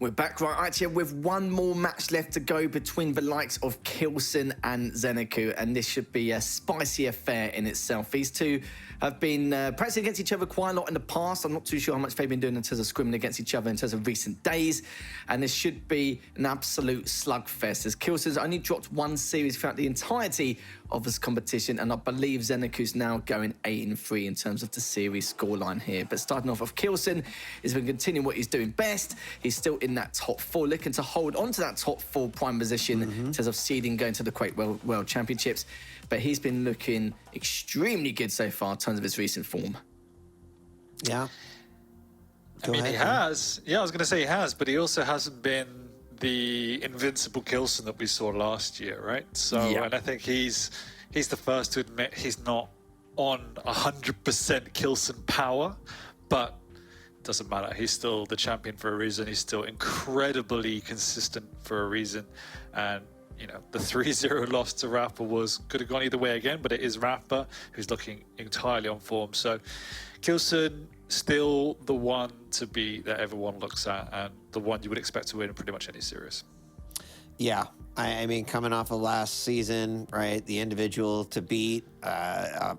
We're back right here with one more match left to go between the likes of k1llsen and ZenAku, and this should be a spicy affair in itself. These two have been practicing against each other quite a lot in the past. I'm not too sure how much they've been doing in terms of scrimming against each other in terms of recent days, and this should be an absolute slugfest, as k1llsen's only dropped one series throughout the entirety of this competition, and I believe ZenAku's now going 8-3 in terms of the series scoreline here. But starting off with k1llsen, he's been continuing what he's doing best. He's still in that top 4, looking to hold on to that top 4 prime position in terms of seeding going to the Quake World Championships. But he's been looking extremely good so far in terms of his recent form. Yeah. I mean, he has. Yeah, I was going to say he has, but he also hasn't been the invincible k1llsen that we saw last year, right? So, and I think he's the first to admit he's not on 100% k1llsen power, but it doesn't matter. He's still the champion for a reason. He's still incredibly consistent for a reason. And, you know, the 3-0 loss to Rafa could have gone either way again, but it is Rafa who's looking entirely on form. So k1llsen still the one to beat that everyone looks at, and the one you would expect to win in pretty much any series. Yeah, I mean, coming off of last season, right, the individual to beat, I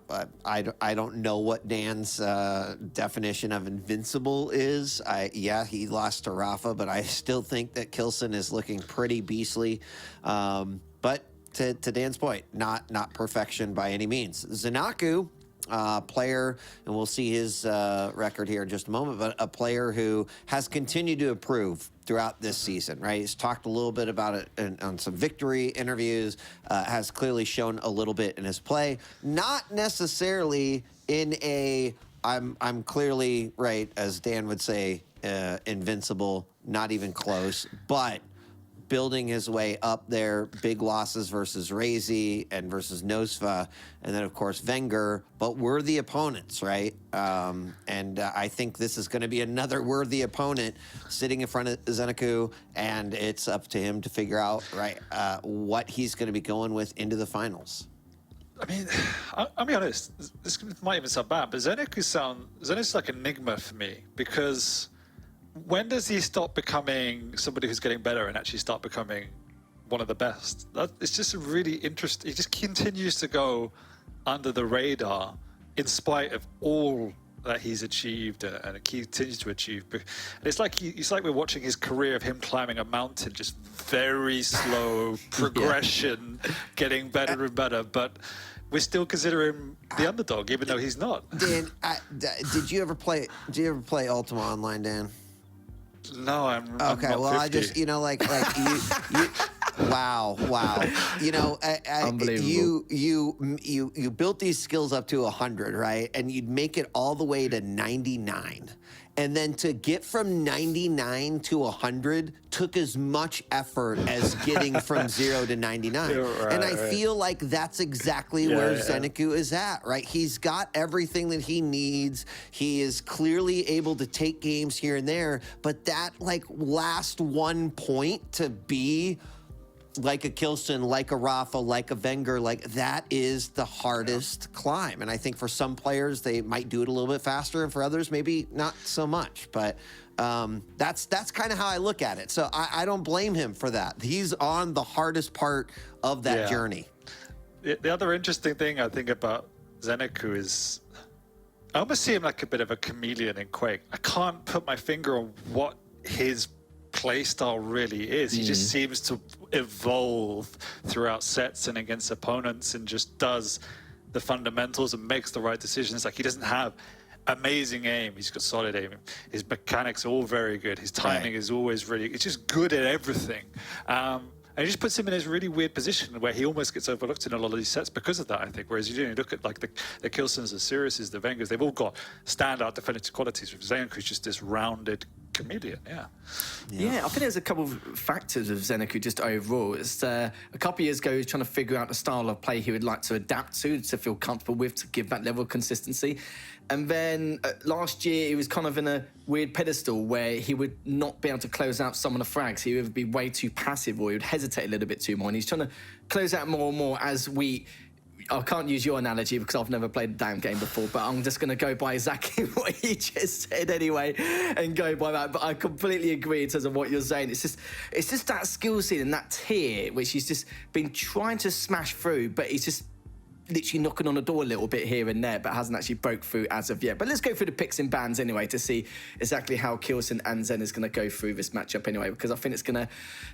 don't know what Dan's definition of invincible is. Yeah, he lost to Rafa, but I still think that k1llsen is looking pretty beastly. But to Dan's point, not perfection by any means. ZenAku, player, and we'll see his record here in just a moment, but a player who has continued to improve throughout this season, right? He's talked a little bit about it on some victory interviews, has clearly shown a little bit in his play, not necessarily in a, I'm clearly, right, as Dan would say, invincible, not even close, but building his way up there, big losses versus Razy and versus Nosfa, and then, of course, Wenger, but worthy opponents, right? And I think this is going to be another worthy opponent sitting in front of ZenAku, and it's up to him to figure out, right, what he's going to be going with into the finals. I mean, I'll be honest, this might even sound bad, but ZenAku's like an enigma for me, because when does he stop becoming somebody who's getting better and actually start becoming one of the best? It's just really interesting. He just continues to go under the radar in spite of all that he's achieved and he continues to achieve. It's like we're watching his career of him climbing a mountain, just very slow progression, getting better and better. But we still consider him the underdog, even though he's not. Dan, did you ever play Ultima Online, Dan? No, I'm okay. I'm well, 50. I just, you know, like you wow, you know, you built these skills up to 100, right? And you'd make it all the way to 99. And then to get from 99 to 100 took as much effort as getting from 0 to 99. Right, and I feel like that's exactly where ZenAku is at, right? He's got everything that he needs. He is clearly able to take games here and there, but that like last 1 point to be like a k1llsen, like a Rafa, like a Wenger, like that is the hardest climb. And I think for some players, they might do it a little bit faster, and for others, maybe not so much. But that's kind of how I look at it. So I don't blame him for that. He's on the hardest part of that journey. The other interesting thing I think about ZenAku is I almost see him like a bit of a chameleon in Quake. I can't put my finger on what his play style really is. He just seems to evolve throughout sets and against opponents and just does the fundamentals and makes the right decisions. Like, he doesn't have amazing aim. He's got solid aim. His mechanics are all very good. His timing is always really, it's just good at everything. And it just puts him in this really weird position where he almost gets overlooked in a lot of these sets because of that, I think. Whereas you look at like the k1llsens, the Siriuses, the Wengers, they've all got standout definitive qualities. With ZenAku's just this rounded chameleon, Yeah, I think there's a couple of factors with ZenAku just overall. It's a couple of years ago, he was trying to figure out the style of play he would like to adapt to feel comfortable with, to give that level of consistency. And then last year, he was kind of in a weird pedestal where he would not be able to close out some of the frags. He would be way too passive, or he would hesitate a little bit too more. And he's trying to close out more and more as we I can't use your analogy because I've never played the damn game before, but I'm just going to go by exactly what he just said anyway and go by that. But I completely agree in terms of what you're saying. It's just that skill scene and that tier which he's just been trying to smash through, but he's just literally knocking on the door a little bit here and there, but hasn't actually broke through as of yet. But let's go through the picks and bans anyway to see exactly how k1llsen and Zen is going to go through this matchup anyway, because I think it's going to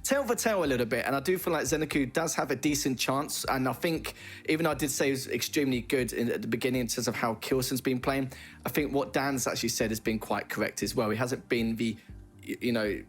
tell the tale a little bit. And I do feel like ZenAku does have a decent chance. And I think, even though I did say he was extremely good at the beginning in terms of how k1llsen's been playing, I think what Dan's actually said has been quite correct as well. He hasn't been the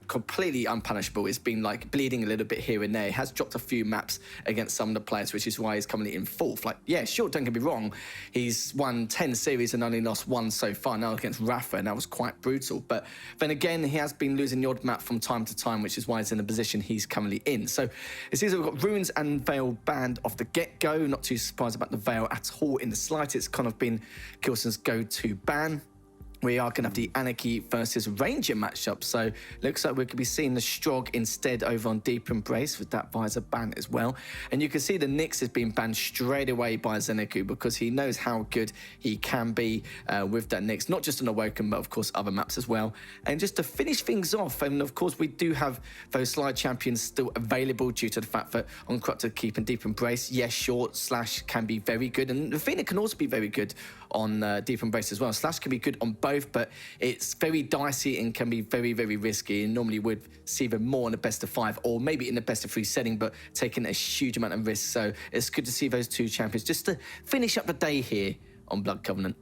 completely unpunishable. It's been like bleeding a little bit here and there. He has dropped a few maps against some of the players, which is why he's currently in fourth. Like, yeah, sure, don't get me wrong. He's won 10 series and only lost one so far now against Rafa, and that was quite brutal. But then again, he has been losing the odd map from time to time, which is why he's in the position he's currently in. So it seems we've got Runes and Veil banned off the get-go. Not too surprised about the Veil at all in the slightest. It's kind of been k1llsen's go-to ban. We are going to have the Anarchy versus Ranger matchup, so looks like we could be seeing the Strog instead over on Deep Embrace with that visor ban as well. And you can see the Nyx has been banned straight away by ZenAku because he knows how good he can be with that Nyx, not just on Awoken, but of course other maps as well. And just to finish things off, and of course we do have those slide champions still available due to the fact that on Corrupted Keep and Deep Embrace, yes, short Slash can be very good, and Athena can also be very good on Deep Embrace as well. Slash can be good on both, but it's very dicey and can be very, very risky, and normally would see them more in the best of 5 or maybe in the best of 3 setting, but taking a huge amount of risk. So it's good to see those two champions just to finish up the day here on Blood Covenant.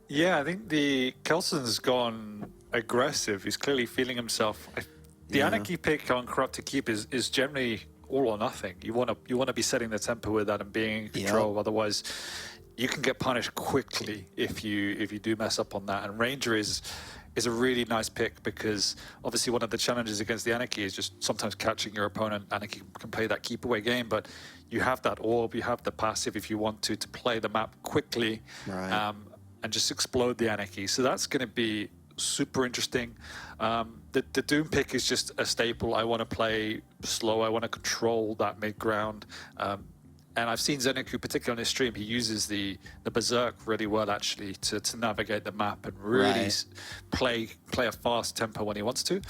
Yeah, I think the k1llsen's gone aggressive. He's clearly feeling himself. The Anarchy pick on Corrupted Keep is generally all or nothing. You want to be setting the tempo with that and being in control. Otherwise, you can get punished quickly if you do mess up on that. And Ranger is a really nice pick because obviously one of the challenges against the Anarchy is just sometimes catching your opponent. Anarchy can play that keep away game, but you have that orb, you have the passive if you want to play the map quickly, and just explode the Anarchy. So that's going to be super interesting. The Doom pick is just a staple. I want to play slow. I want to control that mid ground. And I've seen ZenAku, particularly on his stream, he uses the Berserk really well, actually, to navigate the map and really play a fast tempo when he wants to.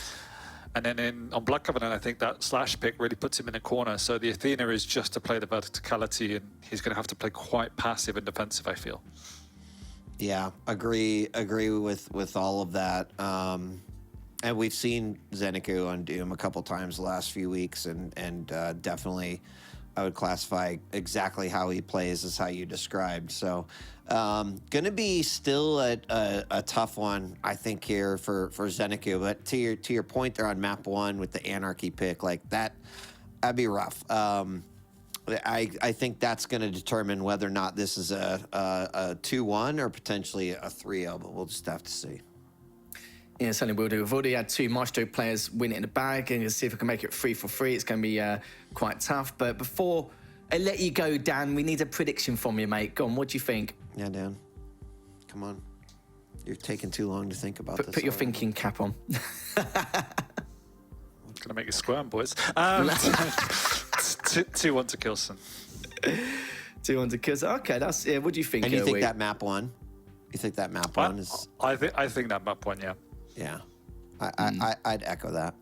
And then on Blood Covenant, I think that Slash pick really puts him in a corner. So the Athena is just to play the verticality, and he's going to have to play quite passive and defensive, I feel. Yeah, agree with all of that. And we've seen ZenAku on Doom a couple times the last few weeks, and definitely I would classify exactly how he plays as how you described. So going to be still a tough one, I think, here for ZenAku. But to your point there on map 1 with the Anarchy pick, like that'd be rough. I think that's going to determine whether or not this is a 2-1 or potentially a 3-0, but we'll just have to see. Yeah, certainly will do. We've already had 2 Maestro players win it in the bag, and let's see if we can make it 3 for 3. It's going to be quite tough. But before I let you go, Dan, we need a prediction from you, mate. Go on, what do you think? Yeah, Dan. Come on. You're taking too long to think about this. Put your thinking cap on. I'm going to make you squirm, boys. 2-1 to k1llsen. 2-1 to k1llsen. Okay, that's what do you think? And you think that map 1? You think that map 1 is? I think that map 1, yeah. Yeah, I'd echo that.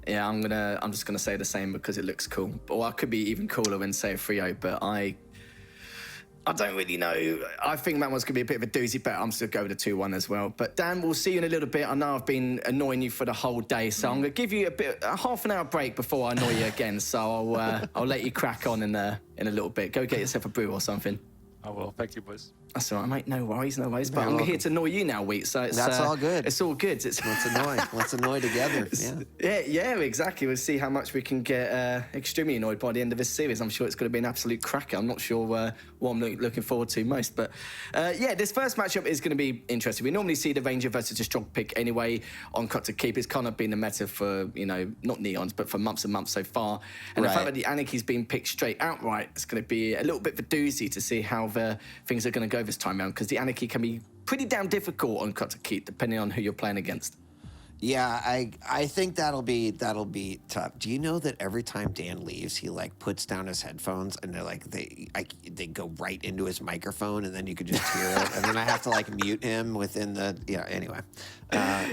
Yeah, I'm just gonna say the same because it looks cool. Or I could be even cooler and say a 3-0, but I don't really know. I think that one's gonna be a bit of a doozy bet. I'm still going with a 2-1 as well. But Dan, we'll see you in a little bit. I know I've been annoying you for the whole day, so I'm gonna give you a half an hour break before I annoy you again. So I'll let you crack on in a little bit. Go get yourself a brew or something. I will. Thank you, boys. That's all right, mate. No worries. But I'm here to annoy you now, Wheat. So that's all good. It's all good. Let's annoy. Let's annoy together. Yeah, exactly. We'll see how much we can get extremely annoyed by the end of this series. I'm sure it's going to be an absolute cracker. I'm not sure what I'm looking forward to most. But yeah, this first matchup is going to be interesting. We normally see the Ranger versus a strong pick anyway on Corrupted Keep. It's kind of been the meta for, not Neons, but for months and months so far. And the fact that the Anarchy's been picked straight outright, it's going to be a little bit of a doozy to see how the things are going to go this time around, because the Anarchy can be pretty damn difficult on Corrupted Keep depending on who you're playing against. Yeah, I think that'll be tough. Do you know that every time Dan leaves, he like puts down his headphones and they go right into his microphone, and then you could just hear it, and then I have to like mute him within the Anyway,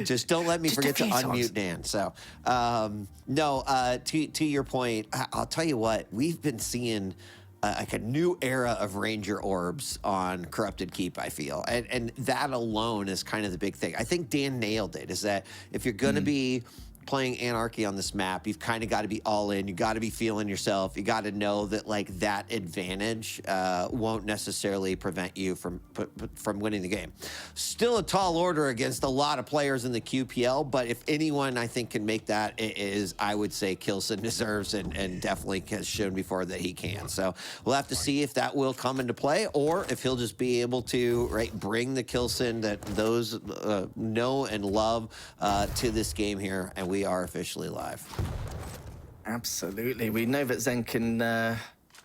just don't let me forget to unmute Dan. So no, to your point, I'll tell you what, we've been seeing like a new era of Ranger orbs on Corrupted Keep, I feel. And that alone is kind of the big thing. I think Dan nailed it, is that if you're going to be playing Anarchy on this map, you've kind of got to be all in. You got to be feeling yourself. You got to know that like that advantage won't necessarily prevent you from winning the game. Still a tall order against a lot of players in the QPL, but if anyone I think can make that, it is, I would say, k1llsen deserves and definitely has shown before that he can. So we'll have to see if that will come into play, or if he'll just be able to bring the k1llsen that those know and love to this game here, and we are officially live. Absolutely. We know that Zen can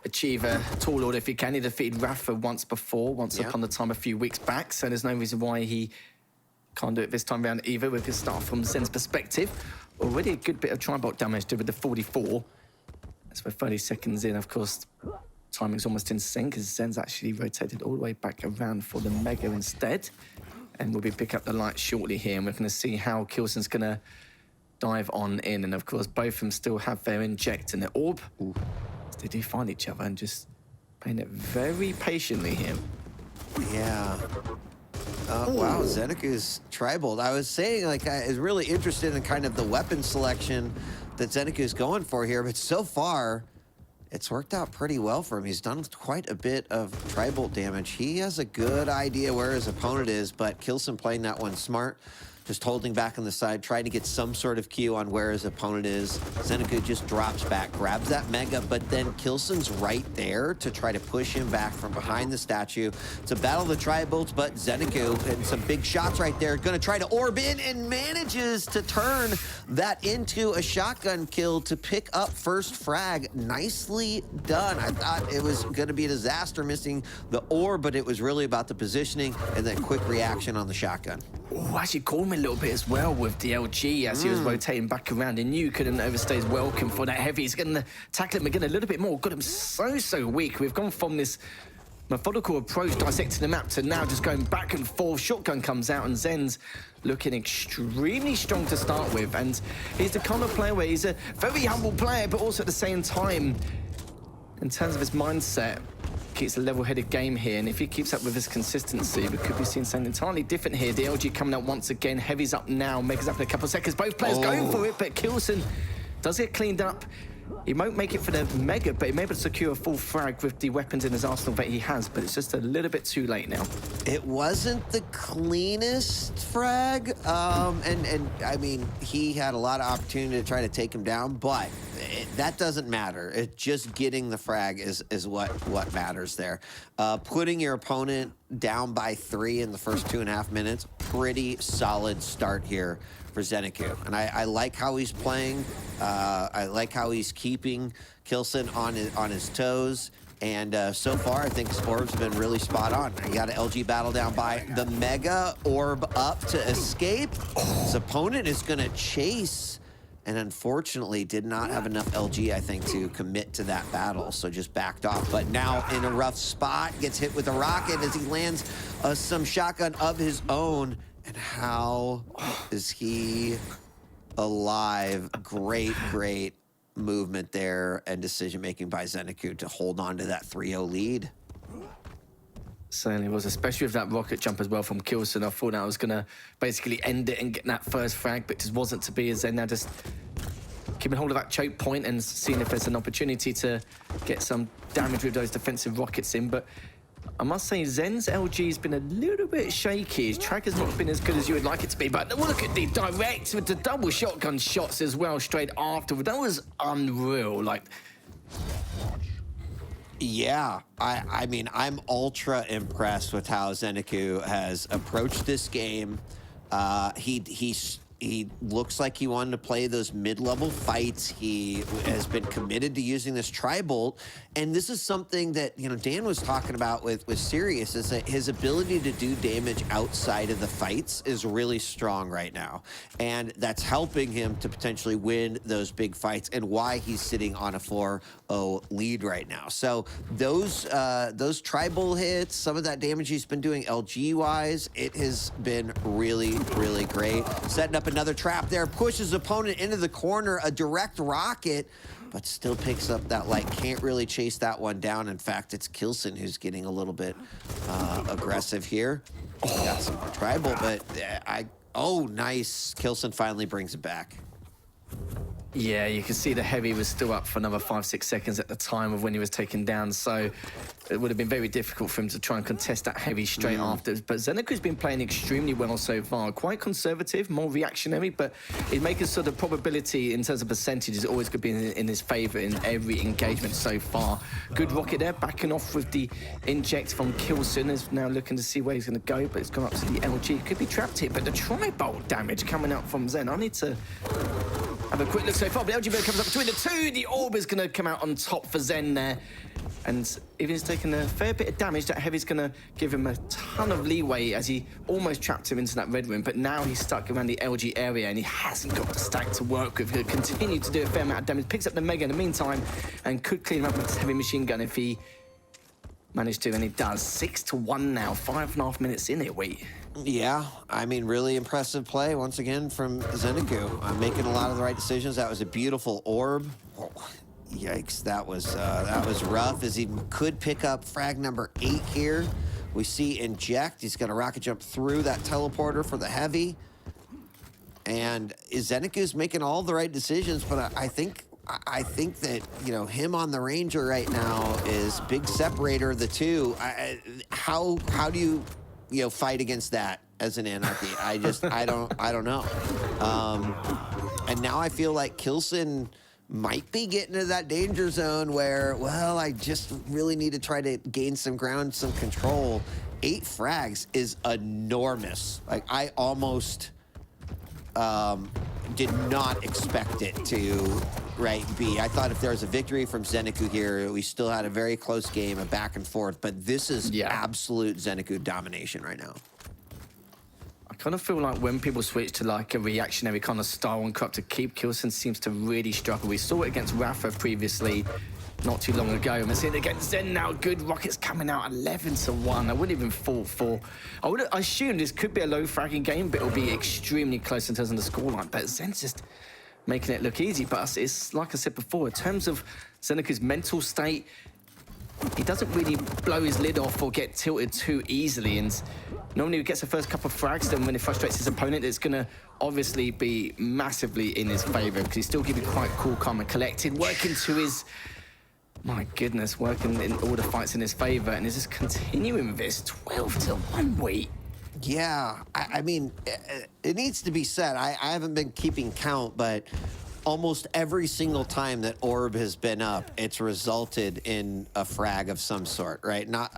achieve a tall order if he can. He defeated Rafa once upon a time a few weeks back, so there's no reason why he can't do it this time around either with his start from Zen's perspective. Already a good bit of tri-bolt damage with the 44. That's for 30 seconds in, of course. Timing's almost in sync because Zen's actually rotated all the way back around for the Mega instead. And we'll be picking up the light shortly here, and we're going to see how k1llsen's going to dive on in. And of course, both of them still have their inject and their orb. Ooh. They do find each other and just playing it very patiently here. Yeah. Wow, ZenAku's tri-bolt. I was saying, like, I was really interested in kind of the weapon selection that ZenAku's going for here, but so far, it's worked out pretty well for him. He's done quite a bit of tri-bolt damage. He has a good idea where his opponent is, but k1llsen playing that one smart. Just holding back on the side, trying to get some sort of cue on where his opponent is. ZenAku just drops back, grabs that Mega, but then k1llsen's right there to try to push him back from behind the statue. It's a battle of the tri-bolts, but ZenAku, and some big shots right there, gonna try to orb in and manages to turn that into a shotgun kill to pick up first frag. Nicely done. I thought it was gonna be a disaster missing the orb, but it was really about the positioning and then quick reaction on the shotgun. Oh, actually called me a little bit as well with the LG as he was rotating back around. He knew he couldn't overstay his welcome for that heavy. He's going to tackle him again a little bit more. Got him so weak. We've gone from this methodical approach, dissecting the map, to now just going back and forth. Shotgun comes out and Zen's looking extremely strong to start with. And he's the kind of player where he's a very humble player, but also at the same time, in terms of his mindset, keeps a level-headed game here, and if he keeps up with his consistency, we could be seeing something entirely different here. The LG coming out once again. Heavy's up now. Mega's up in a couple of seconds. Both players going for it, but k1llsen does get cleaned up. He won't make it for the Mega, but he may be able to secure a full frag with the weapons in his arsenal that he has, but it's just a little bit too late now. It wasn't the cleanest frag, and I mean, he had a lot of opportunity to try to take him down, but that doesn't matter. It's just getting the frag is what matters there. Putting your opponent down by 3 in the first 2.5 minutes, pretty solid start here for ZenAku. And I like how he's playing. I like how he's keeping k1llsen on his toes. And so far, I think his orbs have been really spot on. He got an LG battle down by the Mega orb up to escape. His opponent is going to chase, and unfortunately did not have enough LG, I think, to commit to that battle, so just backed off. But now in a rough spot, gets hit with a rocket as he lands some shotgun of his own. And how is he alive? Great movement there and decision-making by ZenAku to hold on to that 3-0 lead. Certainly was, especially with that rocket jump as well from k1llsen. I thought that was going to basically end it and get that first frag, but just wasn't to be, as Zen now just keeping hold of that choke point and seeing if there's an opportunity to get some damage with those defensive rockets in. But I must say, Zen's LG has been a little bit shaky. His track has not been as good as you would like it to be, but look at the direct with the double shotgun shots as well straight after. That was unreal. Like, yeah, I mean, I'm ultra impressed with how ZenAku has approached this game. He he looks like he wanted to play those mid-level fights. He has been committed to using this tri-bolt, and this is something that, you know, Dan was talking about with Sirius, is that his ability to do damage outside of the fights is really strong right now, and that's helping him to potentially win those big fights, and why he's sitting on a 4-0 lead right now. So those tri-bolt hits, some of that damage he's been doing LG-wise, it has been really, really great. Setting up another trap there, pushes opponent into the corner, a direct rocket, but still picks up that light. Can't really chase that one down. In fact, it's k1llsen who's getting a little bit aggressive here. Got some tri-bolt, but oh, nice. k1llsen finally brings it back. Yeah, you can see the heavy was still up for another 5-6 seconds at the time of when he was taken down, so it would have been very difficult for him to try and contest that heavy straight after. But ZenAku's been playing extremely well so far. Quite conservative, more reactionary, but he's making sort of probability in terms of percentage is always going to be in his favor in every engagement so far. Good rocket there, backing off with the inject from k1llsen. Is now looking to see where he's going to go, but it's gone up to the LG. Could be trapped here, but the tri-bolt damage coming out from Zen. I need to have a quick look so far, but LG comes up between the two. The orb is going to come out on top for Zen there. And even he's taken a fair bit of damage, that heavy's going to give him a ton of leeway as he almost trapped him into that red room. But now he's stuck around the LG area and he hasn't got the stack to work with. He'll continue to do a fair amount of damage. Picks up the Mega in the meantime and could clean him up with his heavy machine gun if he managed to, and he does. 6-1 now, 5.5 minutes in it, wait. Yeah, I mean, really impressive play once again from ZenAku. Making a lot of the right decisions. That was a beautiful orb. Oh, yikes, that was rough, as he could pick up frag number 8 here. We see inject. He's got a rocket jump through that teleporter for the heavy. And ZenAku's making all the right decisions, but I think that, you know, him on the Ranger right now is big separator of the two. How do you fight against that as an anarchy? I don't know. And now I feel like k1llsen might be getting to that danger zone where, well, I just really need to try to gain some ground, some control. 8 frags is enormous. Like, I almost did not expect it to be. I thought if there was a victory from ZenAku here, we still had a very close game, a back and forth, but this is absolute ZenAku domination right now. I kind of feel like when people switch to like a reactionary kind of style and crop to keep, k1llsen seems to really struggle. We saw it against Rafa previously, not too long ago, and we're seeing it against Zen now. Good rockets coming out 11-1. I wouldn't even fall for. I assume this could be a low fragging game, but it'll be extremely close in terms of the scoreline. But Zen's just making it look easy. But it's like I said before, in terms of ZenAku's mental state, he doesn't really blow his lid off or get tilted too easily. And normally he gets the first couple of frags, then when he frustrates his opponent, it's going to obviously be massively in his favor because he's still keeping quite cool, calm, and collected, working to his. My goodness, working in all the fights in his favor, and is just continuing with this 12-1 wait. Yeah, I mean, it needs to be said. I haven't been keeping count, but almost every single time that orb has been up, it's resulted in a frag of some sort, right? Not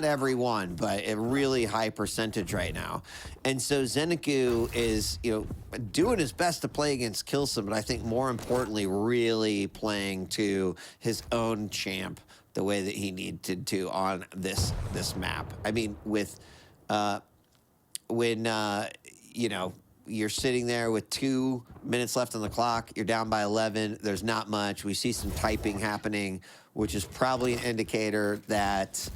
every one, but a really high percentage right now. And so ZenAku is, doing his best to play against k1llsen, but I think more importantly, really playing to his own champ the way that he needed to on this map. I mean, with when you're sitting there with 2 minutes left on the clock, you're down by 11, there's not much. We see some typing happening, which is probably an indicator that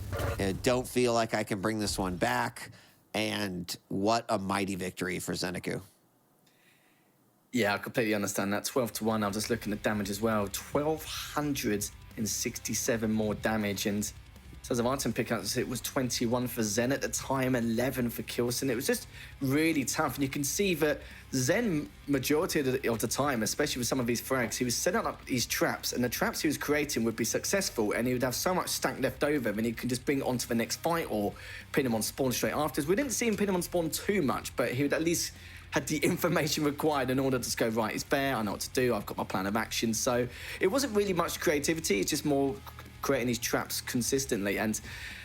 don't feel like I can bring this one back. And what a mighty victory for ZenAku. Yeah, I completely understand that. 12-1, I'm just looking at damage as well. 1,267 more damage, and in terms of item pickups, it was 21 for Zen at the time, 11 for k1llsen. It was just really tough, and you can see that Zen, majority of the time, especially with some of these frags, he was setting up these traps, and the traps he was creating would be successful, and he would have so much stack left over, and he could just bring it on to the next fight or pin him on spawn straight afterwards. We didn't see him pin him on spawn too much, but he would at least had the information required in order to just go, right, it's bare, I know what to do, I've got my plan of action. So it wasn't really much creativity, it's just more creating these traps consistently. And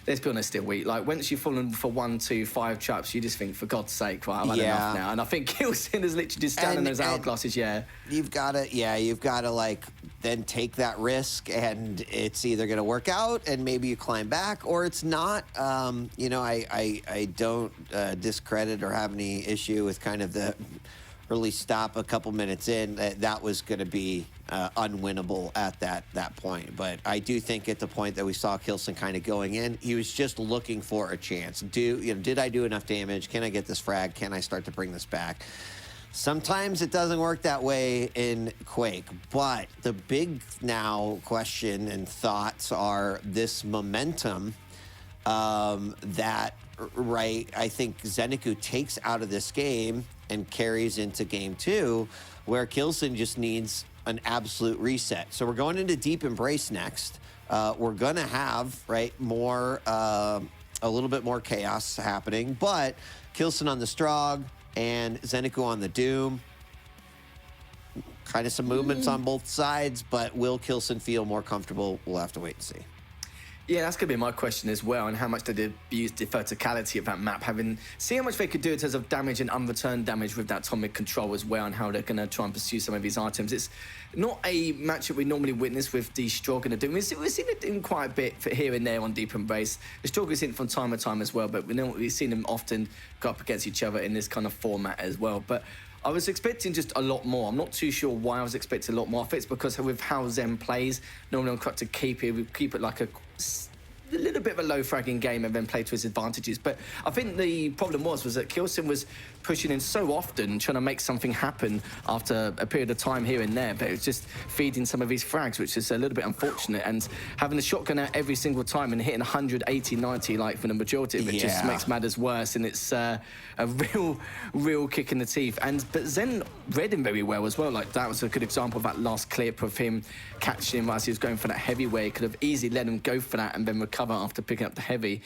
let's be honest, still weak. Like, once you've fallen for 1, 2, 5 traps, you just think, for God's sake, right, I've had enough now. And I think k1llsen is literally just standing in those hourglasses, You've got to, like, then take that risk, and it's either going to work out and maybe you climb back, or it's not. You know, I don't discredit or have any issue with kind of the early stop a couple minutes in. That was going to be unwinnable at that point. But I do think at the point that we saw k1llsen kind of going in, he was just looking for a chance. Did I do enough damage? Can I get this frag? Can I start to bring this back? Sometimes it doesn't work that way in Quake, but the big now question and thoughts are this momentum that, right, I think ZenAku takes out of this game and carries into game 2, where k1llsen just needs an absolute reset. So we're going into Deep Embrace next. We're going to have, right, more, a little bit more chaos happening, but k1llsen on the Strog and ZenAku on the Doom. Kind of some movements on both sides, but will k1llsen feel more comfortable? We'll have to wait and see. Yeah, that's going to be my question as well, and how much they did use the verticality of that map, see how much they could do in terms of damage and unreturned damage with that atomic control as well, and how they're going to try and pursue some of these items. It's not a match that we normally witness with the Strog and the Doom. We've seen it doing quite a bit for here and there on Deep Embrace. The Strog is in from time to time as well, but we've seen them often go up against each other in this kind of format as well. But I was expecting just a lot more. I'm not too sure why I was expecting a lot more. I think it's because with how Zen plays, normally I'm cut to keep it. We keep it like a little bit of a low fragging game and then play to his advantages. But I think the problem was that k1llsen was pushing in so often, trying to make something happen after a period of time here and there, but it was just feeding some of his frags, which is a little bit unfortunate. And having the shotgun out every single time and hitting 180, 90, like for the majority of it, just makes matters worse. And it's a real kick in the teeth. But Zen read him very well as well. Like, that was a good example of that last clip of him catching him as he was going for that heavy way. He could have easily let him go for that and then recover after picking up the heavy.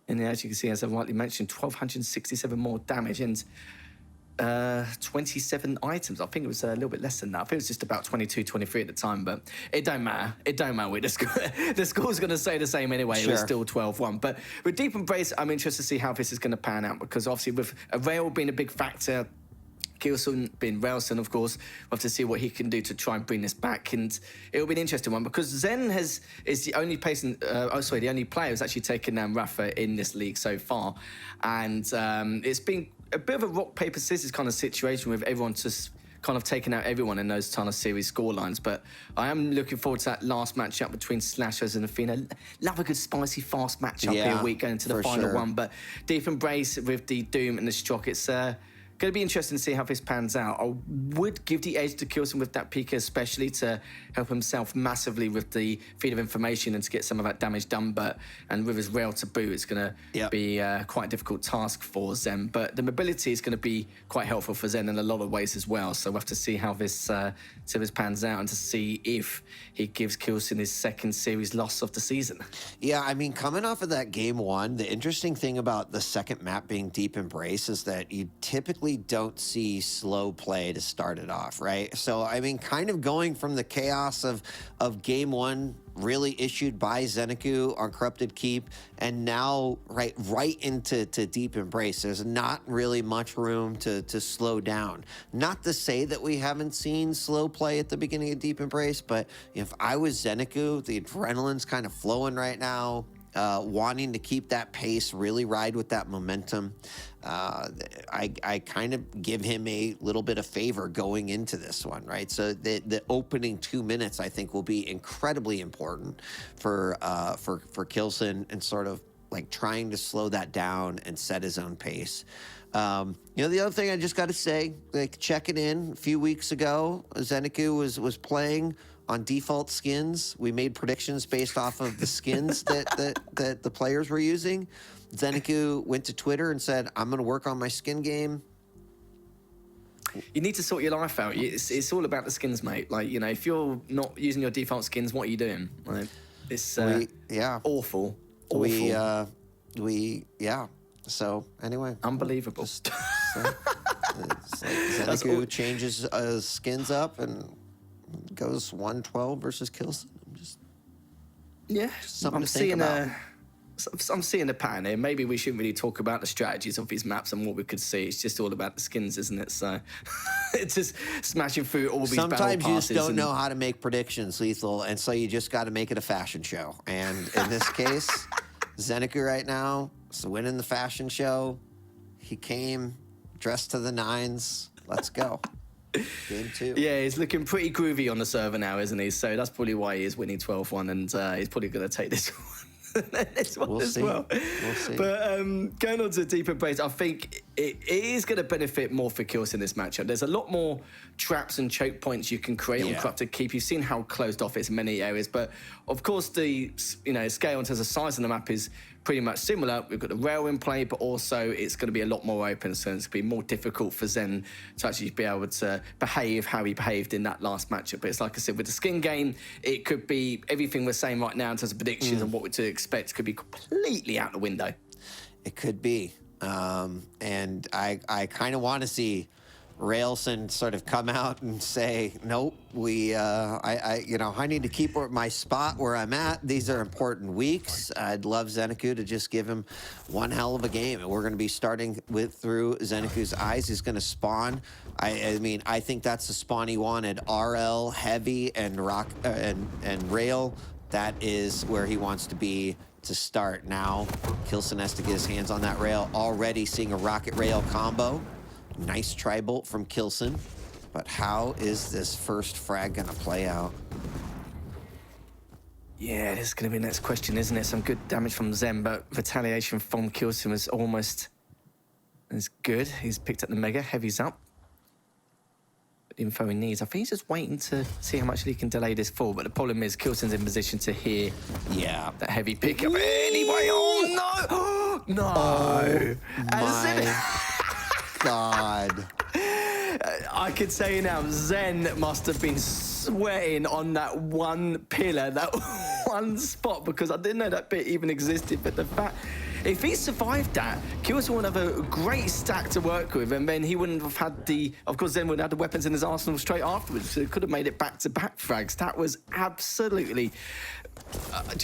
And as you can see, as I rightly mentioned, 1,267 more damage and 27 items. I think it was a little bit less than that. I think it was just about 22, 23 at the time, but it don't matter. It don't matter. The score's going to stay the same anyway. Sure. It was still 12-1. But with Deep Embrace, I'm interested to see how this is going to pan out, because obviously with a rail being a big factor, k1llsen being k1llsen, of course, we'll have to see what he can do to try and bring this back. And it'll be an interesting one, because Zen is the only person, the only player who's actually taken down Rafa in this league so far. And it's been a bit of a rock, paper, scissors kind of situation with everyone just kind of taking out everyone in those kind of series scorelines. But I am looking forward to that last matchup between Slashers and Athena. Love a good, spicy, fast matchup here a week going into the final one. But Deep Embrace with the Doom and the Strock, it's going to be interesting to see how this pans out. I would give the edge to k1llsen with that PK, especially to help himself massively with the feed of information and to get some of that damage done. And with his rail to boot, it's going to be quite a difficult task for Zen. But the mobility is going to be quite helpful for Zen in a lot of ways as well. So we'll have to see how this pans out and to see if he gives k1llsen his second series loss of the season. Yeah, I mean, coming off of that game 1, the interesting thing about the second map being Deep Embrace is that you typically don't see slow play to start it off, right? So, I mean, kind of going from the chaos of game 1 really issued by ZenAku on Corrupted Keep, and now right into Deep Embrace. There's not really much room to slow down. Not to say that we haven't seen slow play at the beginning of Deep Embrace, but if I was ZenAku, the adrenaline's kind of flowing right now. Wanting to keep that pace, really ride with that momentum. I kind of give him a little bit of favor going into this one, right? So the opening 2 minutes, I think, will be incredibly important for k1llsen and sort of like trying to slow that down and set his own pace. You know, the other thing I just got to say, like checking in a few weeks ago, ZenAku was playing on default skins. We made predictions based off of the skins that the players were using. ZenAku went to Twitter and said, I'm going to work on my skin game. You need to sort your life out. It's all about the skins, mate. Like, you know, if you're not using your default skins, what are you doing? Like, it's awful. So anyway, unbelievable. It's like ZenAku changes skins up and goes 112 versus k1llsen. Yeah, Something I'm to think seeing about. I'm seeing a pattern here. Maybe we shouldn't really talk about the strategies of these maps and what we could see. It's just all about the skins, isn't it? So it's just smashing through all these battle Sometimes you just passes don't and- know how to make predictions, Lethal, and so you just got to make it a fashion show. And in this case, ZenAku right now is winning the fashion show. He came dressed to the nines. Let's go. Game 2. Yeah, he's looking pretty groovy on the server now, isn't he? So that's probably why he is winning 12-1, and he's probably going to take this one. This one We'll as see. well. We'll see. But going on to deeper breaks, I think it is going to benefit more for k1llsen in this matchup. There's a lot more traps and choke points you can create on Corrupted Keep. You've seen how closed off it's in many areas, but of course the scale in terms of size of the map is pretty much similar. We've got the rail in play, but also it's going to be a lot more open, so it's going to be more difficult for Zen to actually be able to behave how he behaved in that last matchup. But it's like I said, with the skin game, it could be everything we're saying right now in terms of predictions and what we're to expect could be completely out the window. It could be. And I kind of want to see k1llsen sort of come out and say, nope, I need to keep my spot where I'm at. These are important weeks. I'd love ZenAku to just give him one hell of a game. And we're going to be starting through ZenAku's eyes. He's going to spawn. I mean, I think that's the spawn he wanted. RL, heavy, and rock and rail. That is where he wants to be to start. Now, k1llsen has to get his hands on that rail. Already seeing a rocket rail combo. Nice tri-bolt from k1llsen. But how is this first frag going to play out? Yeah, this is going to be the next question, isn't it? Some good damage from Zen, but retaliation from k1llsen was almost as good. He's picked up the Mega, Heavy's up. The info he needs. I think he's just waiting to see how much he can delay this fall, but the problem is k1llsen's in position to hear that Heavy pick up anyway. Oh, no! No! Oh, my God. I could say now, Zen must have been sweating on that one pillar, that one spot, because I didn't know that bit even existed. But the fact, if he survived that, k1llsen would have a great stack to work with, and then he wouldn't have had of course, Zen would have had the weapons in his arsenal straight afterwards, so he could have made it back-to-back frags. That was absolutely,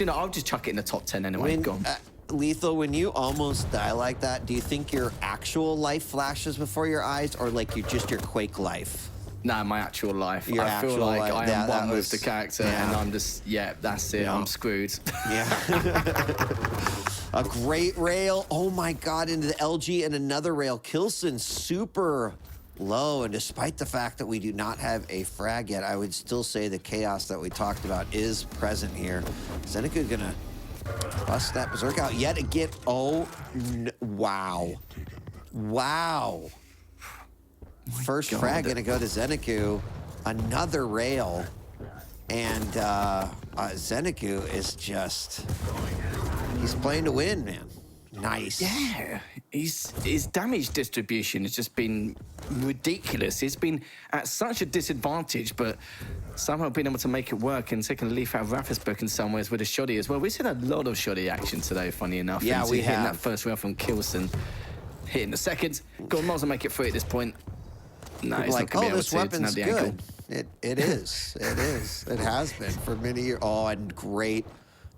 I'll just chuck it in the top 10 anyway. Go on. Lethal, when you almost die like that, do you think your actual life flashes before your eyes, or like your Quake life? Nah, my actual life. Your I feel actual like life. I am That one was- with the character, yeah. and I'm just, that's it. Yeah. I'm screwed. Yeah. A great rail. Oh my God, into the LG and another rail. k1llsen super low, and despite the fact that we do not have a frag yet, I would still say the chaos that we talked about is present here. ZenAku gonna bust that berserk out yet again. Oh, wow. Wow. First frag gonna go to ZenAku. Another rail. And ZenAku is just, he's playing to win, man. Nice. Yeah, his damage distribution has just been ridiculous. He's been at such a disadvantage, but somehow been able to make it work and taking a leaf out of Raffensburg in some ways with a shoddy as well. We've seen a lot of shoddy action today, funny enough. Yeah, And we hitting have. that first rail from k1llsen, hitting the second. Go on, might as well make it free at this point. No, he's Like, not going to oh, be able this to weapon's have the ankle. good. It is. It is. It has been for many years. Oh, and great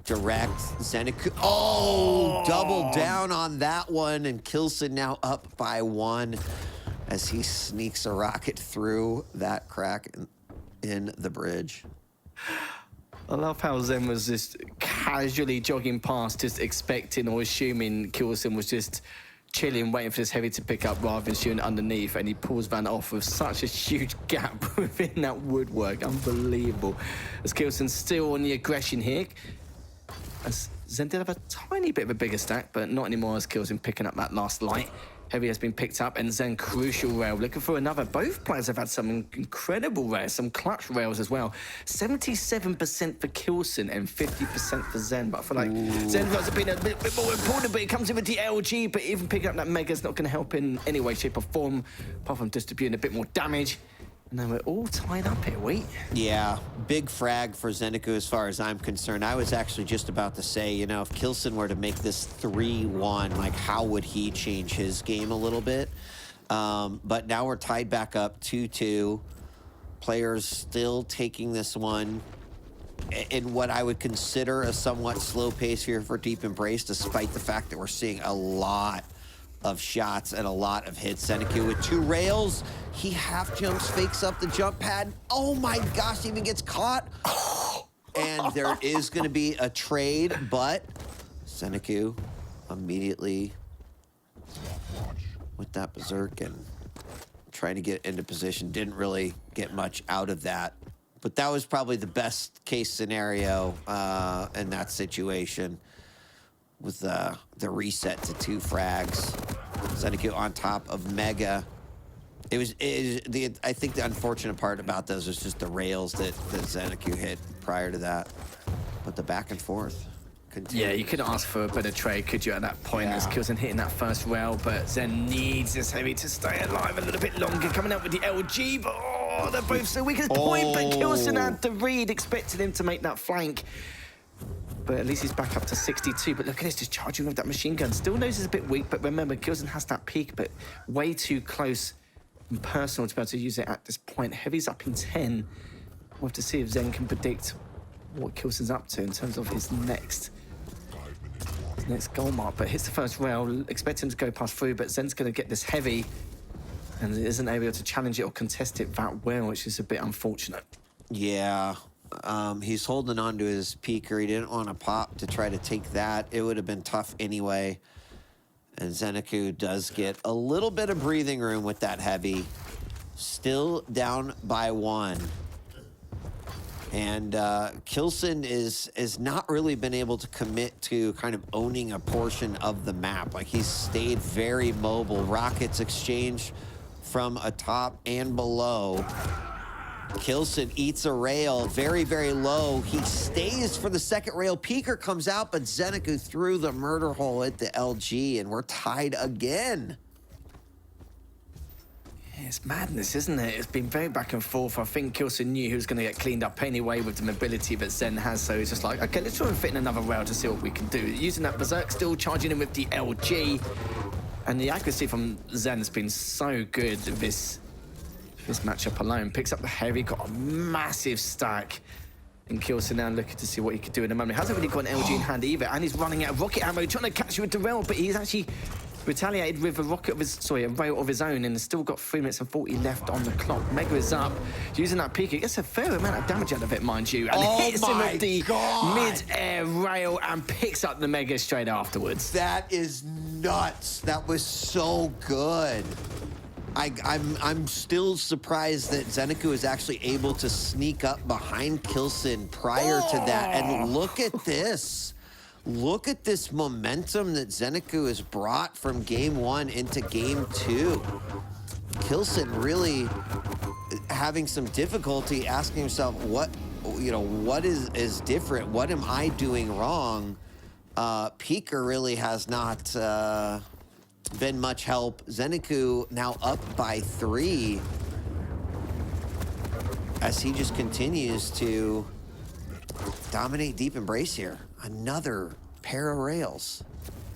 direct ZenAku. Oh, double down on that one, and k1llsen now up by 1 as he sneaks a rocket through that crack in the bridge. I love how Zen was just casually jogging past, just expecting or assuming k1llsen was just chilling, waiting for this Heavy to pick up rather than shooting underneath, and he pulls Van off with such a huge gap within that woodwork. Unbelievable. As k1llsen's still on the aggression here. As Zen did have a tiny bit of a bigger stack, but not anymore as k1llsen picking up that last light. Heavy has been picked up, and Zen crucial rail looking for another. Both players have had some incredible rails, some clutch rails as well. 77% for k1llsen and 50% for Zen. But I feel like Zen has been a bit more important, but it comes in with the LG. But even picking up that Mega's not going to help in any way, shape, or form, apart from distributing a bit more damage. And then we're all tied up here, wait. Yeah, big frag for ZenAku as far as I'm concerned. I was actually just about to say, if k1llsen were to make this 3-1, like, how would he change his game a little bit? But now we're tied back up 2-2. Players still taking this one in what I would consider a somewhat slow pace here for Deep Embrace, despite the fact that we're seeing a lot of shots and a lot of hits. ZenAku with 2 rails. He half jumps, fakes up the jump pad. Oh my gosh, even gets caught. And there is going to be a trade, but ZenAku immediately with that berserk and trying to get into position. Didn't really get much out of that. But that was probably the best case scenario in that situation with the reset to 2 frags. ZenAku on top of Mega. I think the unfortunate part about those was just the rails that ZenAku hit prior to that. But the back and forth continues. Yeah, you couldn't ask for a better trade, could you, at that point? As k1llsen hitting that first rail, but Zen needs this heavy to stay alive a little bit longer. Coming out with the LG, but they're both so weak at this point. But k1llsen had the read, expected him to make that flank. But at least he's back up to 62. But look at this, just charging with that machine gun. Still knows he's a bit weak, but remember, k1llsen has that peak, but way too close and personal to be able to use it at this point. Heavy's up in 10. We'll have to see if Zen can predict what k1llsen's up to in terms of his next goal mark. But hits the first rail, expect him to go past through, but Zen's going to get this heavy and isn't able to challenge it or contest it that well, which is a bit unfortunate. Yeah. He's holding on to his peaker. He didn't want to pop to try to take that. It would have been tough anyway. And ZenAku does get a little bit of breathing room with that heavy. Still down by 1. And k1llsen is not really been able to commit to kind of owning a portion of the map. Like, he's stayed very mobile. Rockets exchange from atop and below. k1llsen eats a rail very, very low. He stays for the second rail. Peaker comes out, but ZenAku through the murder hole at the LG, and we're tied again. It's madness, isn't it? It's been very back and forth. I think k1llsen knew he was going to get cleaned up anyway with the mobility that Zen has, so he's just like, okay, let's try and fit in another rail to see what we can do. Using that berserk, still charging in with the LG. And the accuracy from Zen has been so good this matchup alone. Picks up the heavy, got a massive stack. And k1llsen now looking to see what he could do in a moment. Hasn't really got an LG in hand either, and he's running out of rocket ammo, trying to catch you with the rail, but he's actually retaliated with a rail of his own, and has still got 3 minutes and 40 left on the clock. Mega is up, using that peak. It gets a fair amount of damage out of it, mind you, and hits him with the mid-air rail and picks up the Mega straight afterwards. That is nuts. That was so good. I'm still surprised that ZenAku is actually able to sneak up behind k1llsen prior to that. And look at this. Look at this momentum that ZenAku has brought from game 1 into game 2. k1llsen really having some difficulty asking himself, what is different? What am I doing wrong? Peaker really has not been much help. ZenAku now up by 3 as he just continues to dominate Deep Embrace here. Another pair of rails.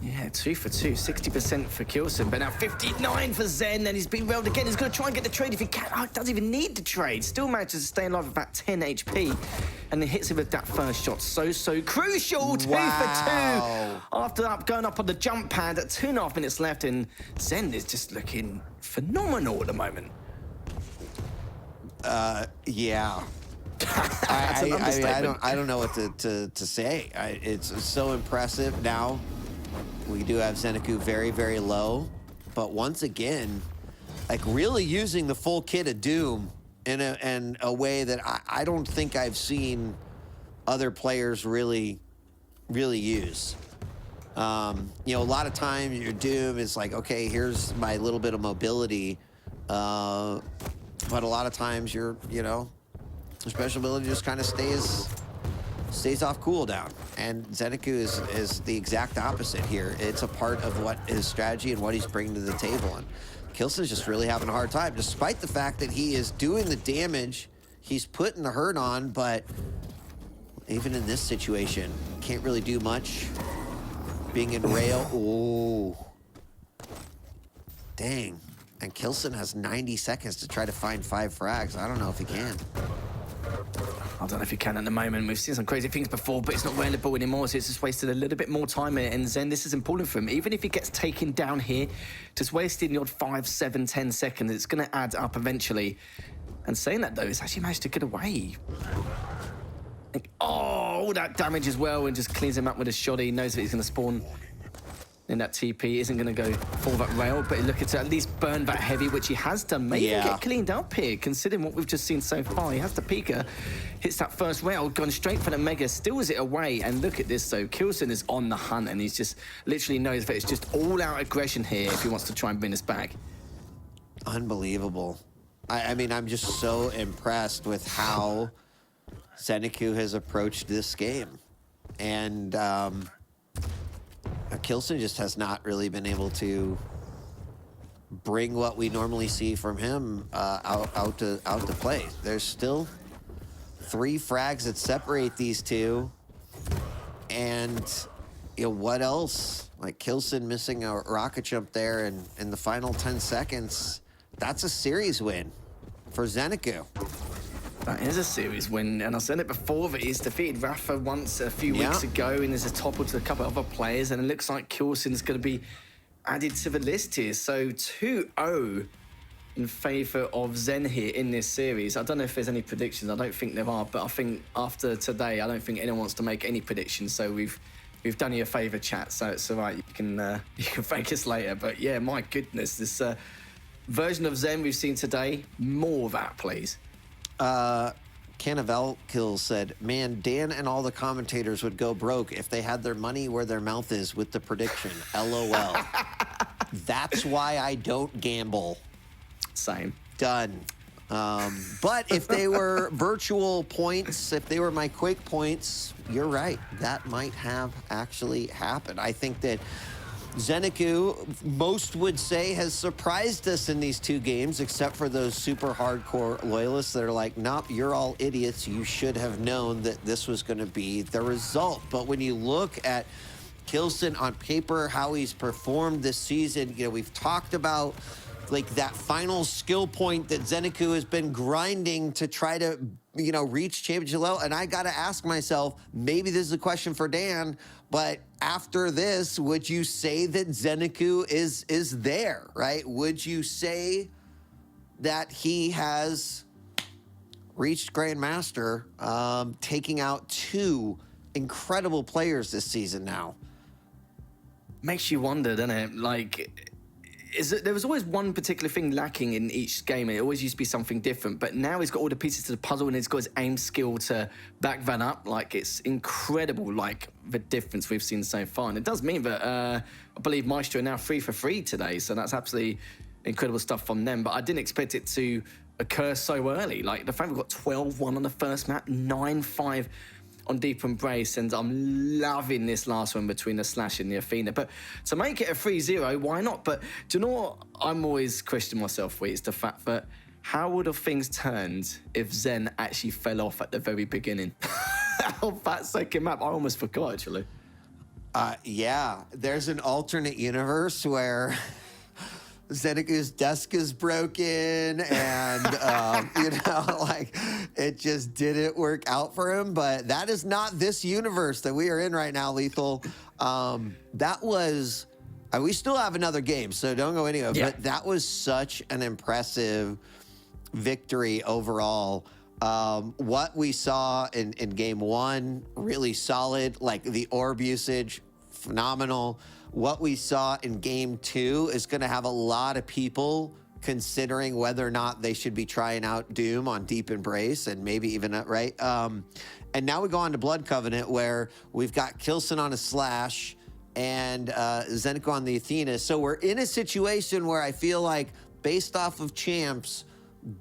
Yeah, 2 for 2, 60% for k1llsen, but now 59 for Zen, and he's been railed again. He's going to try and get the trade if he can. Oh, doesn't even need the trade. Still manages to stay alive with about 10 HP, and then hits him with that first shot. So crucial. 2 for 2. After that, going up on the jump pad at 2.5 minutes left, and Zen is just looking phenomenal at the moment. Yeah. I don't know what to say. It's so impressive. Now we do have ZenAku very, very low, but once again, like, really using the full kit of Doom in a way that I don't think I've seen other players really use. A lot of times your Doom is like, okay, here's my little bit of mobility, but a lot of times your special ability just kind of stays off cooldown. And ZenAku is the exact opposite here. It's a part of what his strategy and what he's bringing to the table. And k1llsen's just really having a hard time, despite the fact that he is doing the damage, he's putting the hurt on, but even in this situation, can't really do much. Being in rail, ooh. Dang. And k1llsen has 90 seconds to try to find 5 frags. I don't know if he can. I don't know if you can at the moment. We've seen some crazy things before, but it's not wearing the ball anymore, so it's just wasted a little bit more time. And Zen, this is important for him. Even if he gets taken down here, just wasting the odd 5, 7, 10 seconds, it's going to add up eventually. And saying that, though, it's actually managed to get away. Oh, all that damage as well, and just cleans him up with a shot. He knows that he's going to spawn in that TP. Isn't going to go for that rail, but look at at least burn that heavy, which he has done. Maybe get cleaned up here, considering what we've just seen so far. He has the Pika, hits that first rail, gone straight for the Mega, steals it away. And look at this, though. k1llsen is on the hunt, and he's just literally knows that it's just all-out aggression here if he wants to try and bring us back. Unbelievable. I mean, I'm just so impressed with how ZenAku has approached this game. And k1llsen just has not really been able to bring what we normally see from him out to play. There's still 3 frags that separate these two, and what else? Like k1llsen missing a rocket jump there, and in the final 10 seconds, that's a series win for ZenAku. That is a series win, and I said it before that he's defeated Rafa once a few weeks ago, and there's a topple to a couple of other players, and it looks like k1llsen's going to be added to the list here. So 2-0 in favour of Zen here in this series. I don't know if there's any predictions. I don't think there are, but I think after today, I don't think anyone wants to make any predictions. So we've done you a favour, chat. So it's all right. You can thank us later. But yeah, my goodness, this version of Zen we've seen today. More of that, please. k1llsen said, man, Dan and all the commentators would go broke if they had their money where their mouth is with the prediction. LOL. That's why I don't gamble. Same. Done. But if they were virtual points, if they were my Quake points, you're right. That might have actually happened. I think that ZenAku, most would say, has surprised us in these 2 games, except for those super hardcore loyalists that are like, nope, you're all idiots. You should have known that this was going to be the result. But when you look at k1llsen on paper, how he's performed this season, we've talked about like that final skill point that ZenAku has been grinding to try to, reach championship level. And I got to ask myself, maybe this is a question for Dan, but after this, would you say that ZenAku is there, right? Would you say that he has reached Grandmaster, taking out 2 incredible players this season now? Makes you wonder, doesn't it? Like, there was always one particular thing lacking in each game. It always used to be something different, but now he's got all the pieces to the puzzle, and he's got his aim skill to back that up. Like, it's incredible, like, the difference we've seen so far. And it does mean that I believe Maestro are now 3 for 3 today, so that's absolutely incredible stuff from them. But I didn't expect it to occur so early. Like, the fact we've got 12-1 on the first map, 9-5 on Deep Embrace, and I'm loving this last one between the Slash and the Athena. But to make it a 3-0, why not? But do you know what I'm always questioning myself with? It's the fact that how would have things turned if Zen actually fell off at the very beginning? Of that second map, I almost forgot, actually. Yeah, there's an alternate universe where ZenAku's desk is broken, and like, it just didn't work out for him. But that is not this universe that we are in right now, Lethal. That was, we still have another game, so don't go anywhere. Yeah. But that was such an impressive victory overall. What we saw in game 1, really solid. Like, the orb usage, phenomenal. What we saw in game 2 is going to have a lot of people considering whether or not they should be trying out Doom on Deep Embrace, and maybe even right. And now we go on to Blood Covenant, where we've got k1llsen on a Slash and ZenAku on the Athena. So we're in a situation where I feel like, based off of champs,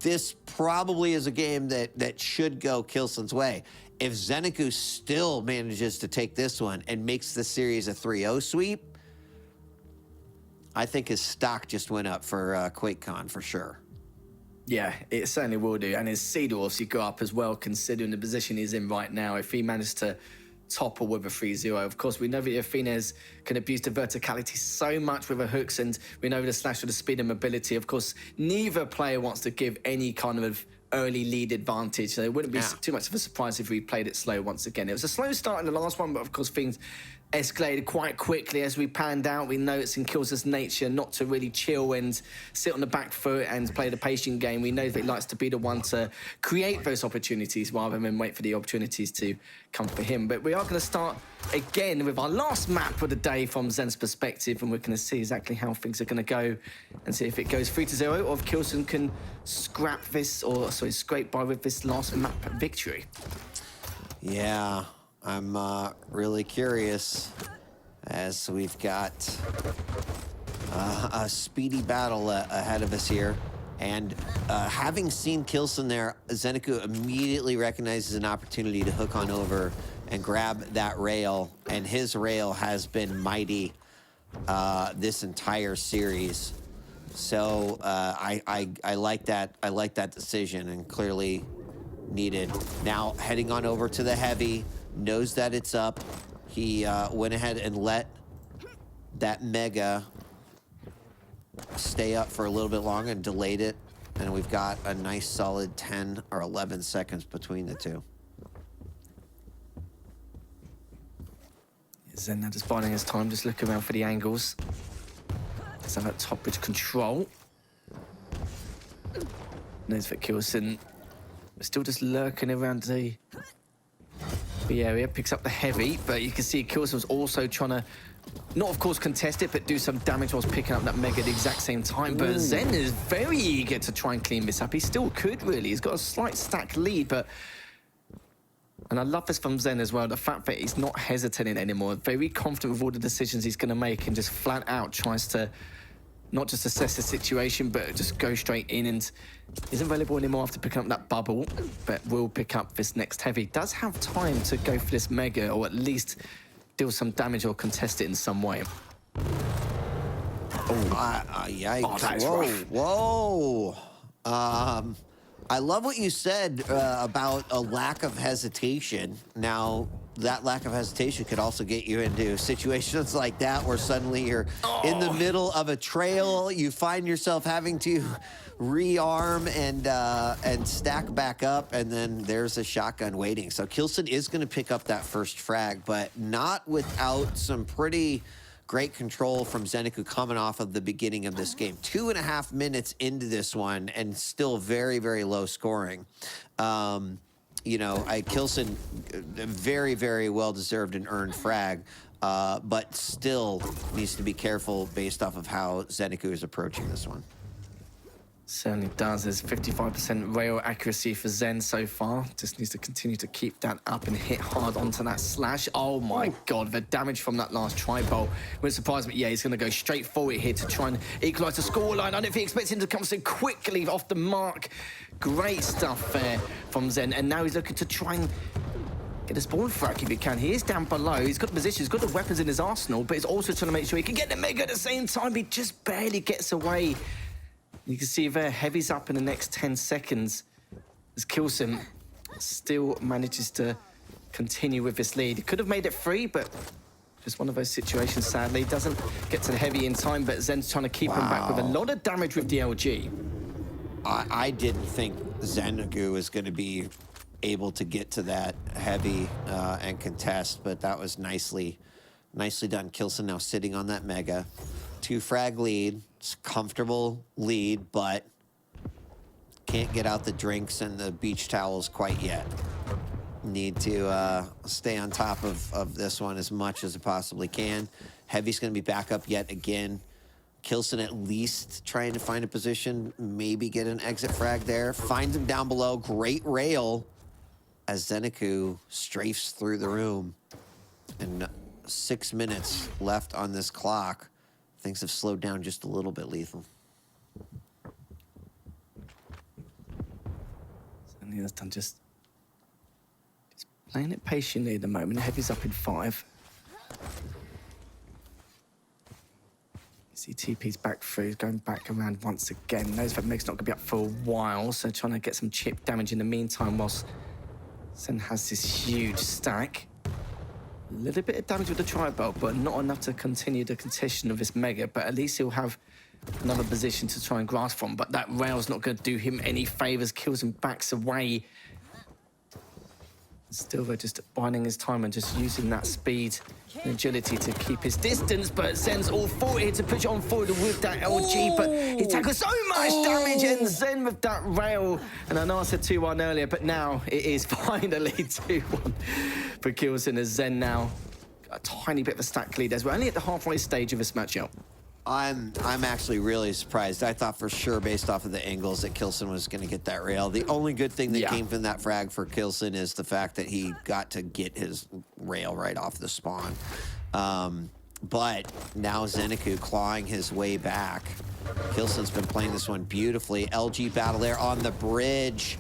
this probably is a game that should go k1llsen's way. If ZenAku still manages to take this one and makes the series a 3-0 sweep, I think his stock just went up for QuakeCon for sure. Yeah, it certainly will do. And his seed will obviously go up as well, considering the position he's in right now. If he managed to topple with a 3-0, of course, we know that Athena's can abuse the verticality so much with her hooks, and we know the Slash with the speed and mobility. Of course, neither player wants to give any kind of early lead advantage. So it wouldn't be Yeah. too much of a surprise if we played it slow once again. It was a slow start in the last one, but of course things escalated quite quickly as we panned out. We know it's in k1llsen's nature not to really chill and sit on the back foot and play the patient game. We know that he likes to be the one to create those opportunities rather than wait for the opportunities to come for him. But we are going to start again with our last map of the day from Zen's perspective, and we're going to see exactly how things are going to go and see if it goes 3-0 or if k1llsen can scrape by with this last map victory. Yeah, I'm really curious as we've got a speedy battle ahead of us here. And having seen k1llsen there, ZenAku immediately recognizes an opportunity to hook on over and grab that rail. And his rail has been mighty this entire series. So I like that. I like that decision, and clearly needed. Now heading on over to the heavy, knows that it's up. He went ahead and let that mega stay up for a little bit longer and delayed it. And we've got a nice solid 10 or 11 seconds between the two. Zen now just biding his time, just looking around for the angles. Let's have that top bridge control. Knows that k1llsen still just lurking around the area, picks up the heavy, but you can see k1llsen was also trying to, not of course contest it, but do some damage whilst picking up that mega at the exact same time. But Zen is very eager to try and clean this up. He still could, really. He's got a slight stack lead, but... And I love this from Zen as well, the fact that he's not hesitating anymore, very confident with all the decisions he's going to make, and just flat out tries to not just assess the situation, but just go straight in, and isn't available anymore after picking up that bubble, but will pick up this next heavy. Does have time to go for this mega, or at least deal some damage or contest it in some way. Yikes. Oh, that's whoa, rough. whoa. I love what you said about a lack of hesitation. Now, that lack of hesitation could also get you into situations like that where suddenly you're in the middle of a trail, you find yourself having to rearm and stack back up, and then there's a shotgun waiting. So k1llsen is going to pick up that first frag, but not without some pretty great control from ZenAku coming off of the beginning of this game. 2.5 minutes into this one, and still very, very low scoring. You know, k1llsen, very, very well-deserved and earned frag, but still needs to be careful based off of how ZenAku is approaching this one. Certainly does. There's 55% rail accuracy for Zen so far. Just needs to continue to keep that up and hit hard onto that slash. Oh my God, the damage from that last tri-bolt wouldn't surprise me. Yeah, he's going to go straight forward here to try and equalise the scoreline. I don't know if he expects him to come so quickly off the mark. Great stuff there from Zen. And now he's looking to try and get a spawn frag if he can. He is down below. He's got the position, he's got the weapons in his arsenal, but he's also trying to make sure he can get the mega at the same time. He just barely gets away. You can see there, heavy's up in the next 10 seconds as k1llsen still manages to continue with this lead. He could have made it free, but just one of those situations, sadly. Doesn't get to the heavy in time, but Zen's trying to keep him back with a lot of damage with the LG. I didn't think ZenAku was going to be able to get to that heavy and contest, but that was nicely done. k1llsen now sitting on that mega. 2 frag lead. It's a comfortable lead, but can't get out the drinks and the beach towels quite yet. Need to stay on top of this one as much as it possibly can. Heavy's going to be back up yet again. k1llsen at least trying to find a position, maybe get an exit frag there. Finds him down below. Great rail as ZenAku strafes through the room. And 6 minutes left on this clock. Things have slowed down just a little bit, Lethal. Certainly that's done, just playing it patiently at the moment. Heavy's up in 5. You see TP's back through, he's going back around once again. Knows that Meg's not going to be up for a while, so trying to get some chip damage in the meantime whilst Zen has this huge stack. A little bit of damage with the tri-bolt, but not enough to continue the contention of this mega, but at least he'll have another position to try and grasp from, but that rail's not going to do him any favors. k1llsen backs away. Still, they're just biding his time and just using that speed and agility to keep his distance, but Zen's all for it to push on forward with that LG, but he tackles so much damage, and Zen with that rail. And I know I said 2-1 earlier, but now it is finally 2-1 for k1llsen, as Zen now a tiny bit of a stack lead as we're only at the halfway stage of this matchup. I'm actually really surprised. I thought for sure, based off of the angles, that k1llsen was going to get that rail. The only good thing that came from that frag for k1llsen is the fact that he got to get his rail right off the spawn. But now ZenAku clawing his way back. k1llsen's been playing this one beautifully. LG battle there on the bridge.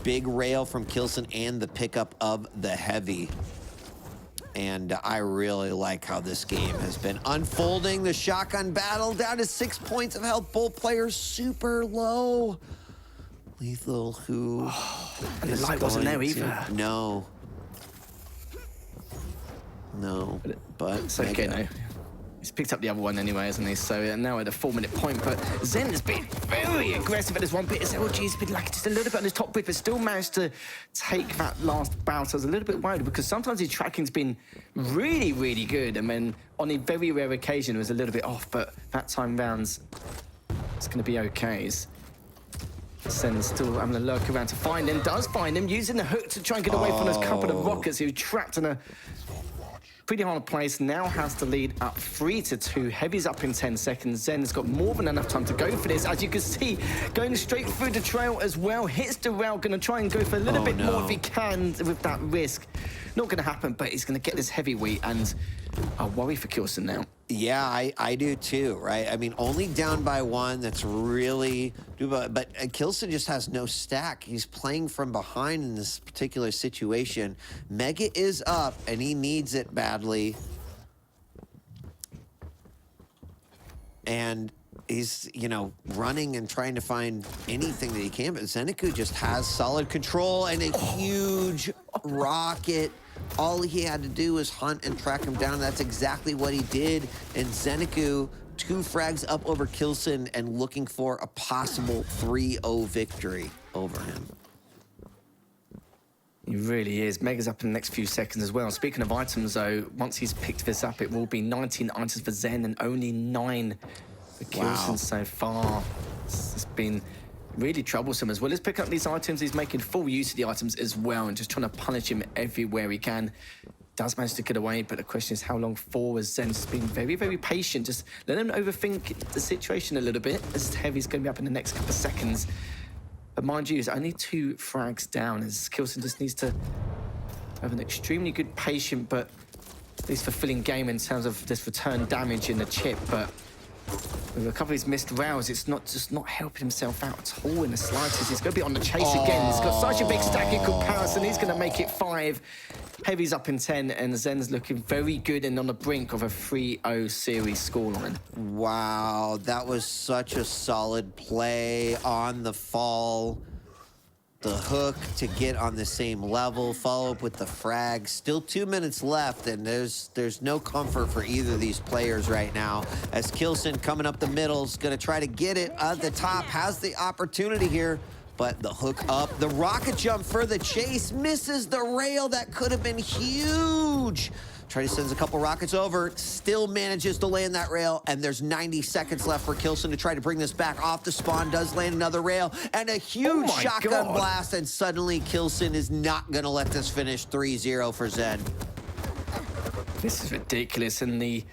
Big rail from k1llsen and the pickup of the heavy. And I really like how this game has been unfolding. The shotgun battle down to 6 points of health. Both players super low. Lethal, who... And the light wasn't there either. No. No, but... It's okay, no. He's picked up the other one anyway, hasn't he? So now at a 4-minute point, but Zen has been very aggressive at this one bit. His LG's been like just a little bit on his top bit, but still managed to take that last bout. I was a little bit worried because sometimes his tracking's been really, really good, and then on a very rare occasion it was a little bit off, but that time rounds, it's going to be okay. Zen's still having a lurk around to find him, does find him, using the hook to try and get away from those couple of rockets who trapped in a pretty hard place. Now has to lead up 3-2. Heavy's up in 10 seconds. Zen has got more than enough time to go for this. As you can see, going straight through the trail as well. Hits the rail, going to try and go for a little bit more if he can with that risk. Not going to happen, but he's going to get this heavyweight, and I worry for k1llsen now. Yeah, I do too, right? I mean, only down by 1, that's really... But k1llsen just has no stack. He's playing from behind in this particular situation. Mega is up, and he needs it badly. And he's, you know, running and trying to find anything that he can, but ZenAku just has solid control and a huge rocket. All he had to do was hunt and track him down. That's exactly what he did. And ZenAku, 2 frags up over k1llsen and looking for a possible 3-0 victory over him. He really is. Mega's up in the next few seconds as well. Speaking of items, though, once he's picked this up, it will be 19 items for Zen and only 9 for k1llsen so far. It's been really troublesome as well as picking up these items. He's making full use of the items as well and just trying to punish him everywhere he can. Does manage to get away, but the question is how long for, as Zen's been very, very patient. Just let him overthink the situation a little bit, as Heavy's going to be up in the next couple of seconds. But mind you, it's only 2 frags down, as k1llsen just needs to have an extremely good patient, but at least fulfilling game in terms of this return damage in the chip. But with a couple of his missed rails, it's not helping himself out at all in the slightest. He's going to be on the chase again. He's got such a big stack in comparison. He's going to make it 5. Heavy's up in 10, and Zen's looking very good and on the brink of a 3-0 series scoreline. Wow, that was such a solid play on the fall. The hook to get on the same level, follow up with the frag. Still 2 minutes left, and there's no comfort for either of these players right now. As k1llsen coming up the middle is going to try to get it at the top, has the opportunity here, but the hook up, the rocket jump for the chase, misses the rail. That could have been huge. Try sends a couple rockets over, still manages to land that rail, and there's 90 seconds left for k1llsen to try to bring this back off the spawn. Does land another rail, and a huge shotgun blast, and suddenly k1llsen is not gonna let this finish 3-0 for Zen. This is ridiculous, and the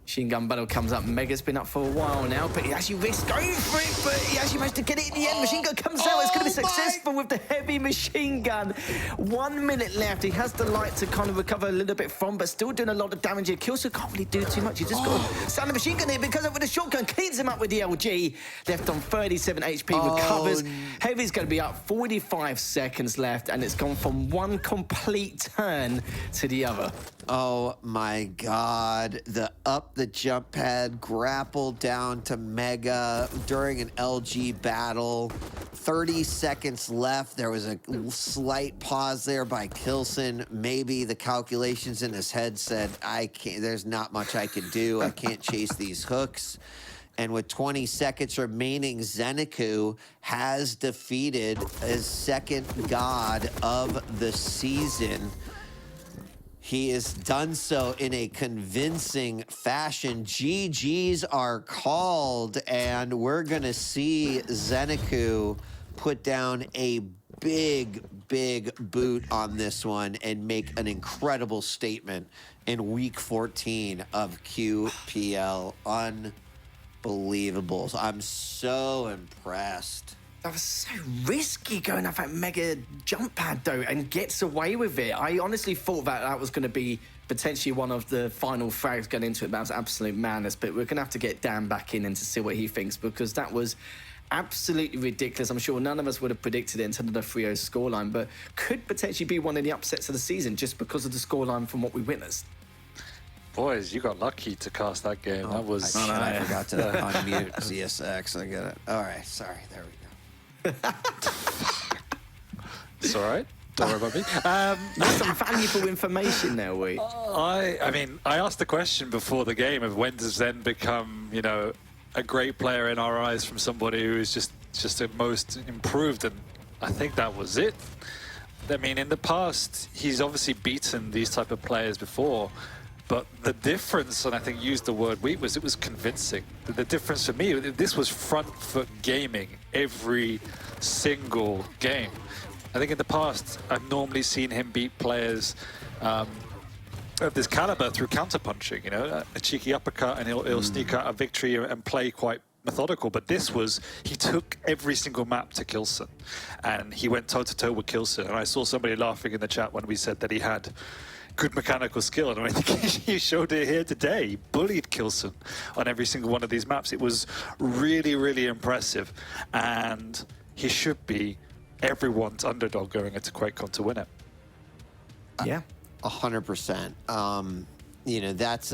machine gun battle comes up. Mega's been up for a while now, but he actually risks going for it, but he actually managed to get it in the end. Machine gun comes out. It's going to be successful with the heavy machine gun. 1 minute left. He has the light to kind of recover a little bit from, but still doing a lot of damage here. k1llsen can't really do too much. He just got to stand the machine gun here because of with the shotgun. Cleans him up with the LG. Left on 37 HP, recovers. Heavy's going to be up 45 seconds left, and it's gone from one complete turn to the other. Oh my God, the jump pad, grapple down to Mega during an LG battle. 30 seconds left. There was a slight pause there by k1llsen. Maybe the calculations in his head said, there's not much I can do. I can't chase these hooks. And with 20 seconds remaining, ZenAku has defeated his second god of the season. He has done so in a convincing fashion. GGs are called, and we're going to see ZenAku put down a big boot on this one and make an incredible statement in week 14 of QPL. Unbelievable. I'm so impressed. That was so risky going off that mega jump pad, though, and gets away with it. I honestly thought that was going to be potentially one of the final frags going into it. That was absolute madness, but we're going to have to get Dan back in and to see what he thinks, because that was absolutely ridiculous. I'm sure none of us would have predicted it until the 3-0 scoreline, but could potentially be one of the upsets of the season just because of the scoreline from what we witnessed. Boys, you got lucky to cast that game. That was... I forgot to unmute ZSX. I get it. All right, sorry. There we go. It's all right. Don't worry about me. That's some valuable information there, we. I mean, I asked the question before the game of when does Zen become, you know, a great player in our eyes from somebody who is just the most improved, and I think that was it. I mean, in the past, he's obviously beaten these type of players before, but the difference, and I think used the word weak, was it was convincing. The difference for me, this was front foot gaming every single game. I think in the past, I've normally seen him beat players of this caliber through counterpunching, you know, a cheeky uppercut, and he'll sneak out a victory and play quite methodical. But this was, he took every single map to k1llsen, and he went toe-to-toe with k1llsen. And I saw somebody laughing in the chat when we said that he had good mechanical skill, and I think he showed it here today. He bullied k1llsen on every single one of these maps. It was really impressive, and he should be everyone's underdog going into QuakeCon to win it. Yeah, 100%. You know, that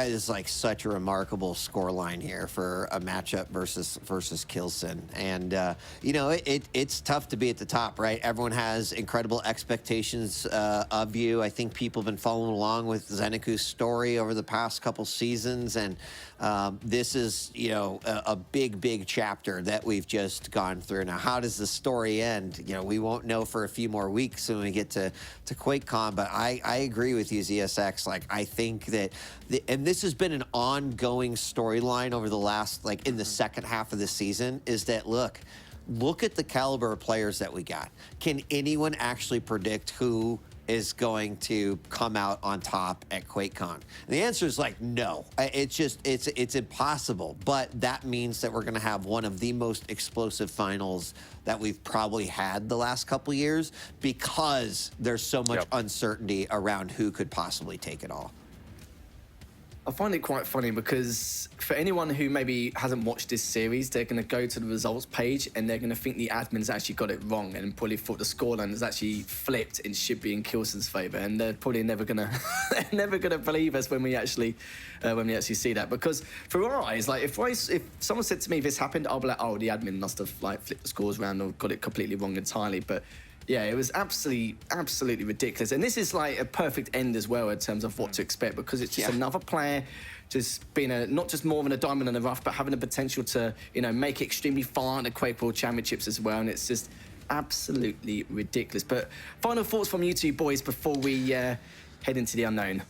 is like such a remarkable scoreline here for a matchup versus k1llsen. And you know, it's tough to be at the top, right? Everyone has incredible expectations of you. I think people have been following along with ZenAku's story over the past couple seasons, and this is, you know, a big chapter that we've just gone through. Now, how does the story end? You know, we won't know for a few more weeks when we get to QuakeCon, but I agree with you, ZSX. Like, I think that and this has been an ongoing storyline over the last, like, in the second half of the season, is that, look at the caliber of players that we got. Can anyone actually predict who is going to come out on top at QuakeCon? And the answer is like, no. It's impossible. But that means that we're going to have one of the most explosive finals that we've probably had the last couple of years, because there's so much uncertainty around who could possibly take it all. I find it quite funny because for anyone who maybe hasn't watched this series, they're going to go to the results page and they're going to think the admins actually got it wrong and probably thought the scoreline is actually flipped and should be in k1llsen's favor, and they're probably never going to believe us when we actually see that. Because for our eyes, like if someone said to me this happened, I'll be like, oh, the admin must have like flipped the scores around or got it completely wrong entirely. But yeah, it was absolutely ridiculous. And this is like a perfect end as well in terms of what to expect, because it's just another player just being not just more than a diamond in the rough, but having the potential to, you know, make it extremely far in the Quake World Championships as well. And it's just absolutely ridiculous. But final thoughts from you two boys before we head into the unknown.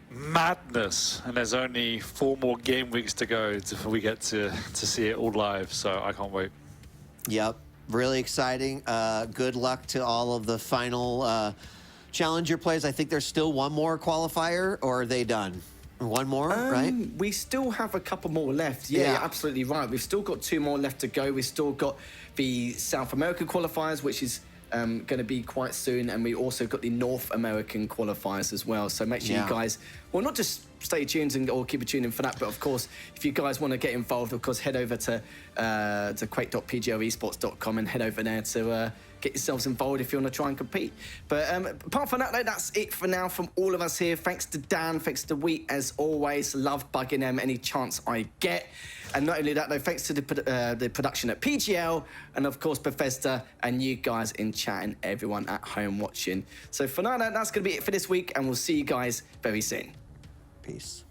Madness. And there's only 4 more game weeks to go before we get to see it all live. So I can't wait. Yep. Really exciting. Good luck to all of the final Challenger players. I think there's still one more qualifier, or are they done? One more, right? We still have a couple more left. Yeah, you're absolutely right. We've still got 2 more left to go. We've still got the South American qualifiers, which is going to be quite soon, and we also got the North American qualifiers as well. So make sure you guys, well, not just stay tuned or keep a tune in for that, but of course, if you guys want to get involved, of course, head over to quake.pglesports.com and head over there to get yourselves involved if you want to try and compete. But apart from that, though, that's it for now from all of us here. Thanks to Dan, thanks to Wheat, as always. Love bugging them any chance I get. And not only that, though, thanks to the production at PGL, and of course Bethesda, and you guys in chat and everyone at home watching. So for now, that's going to be it for this week, and we'll see you guys very soon. Peace.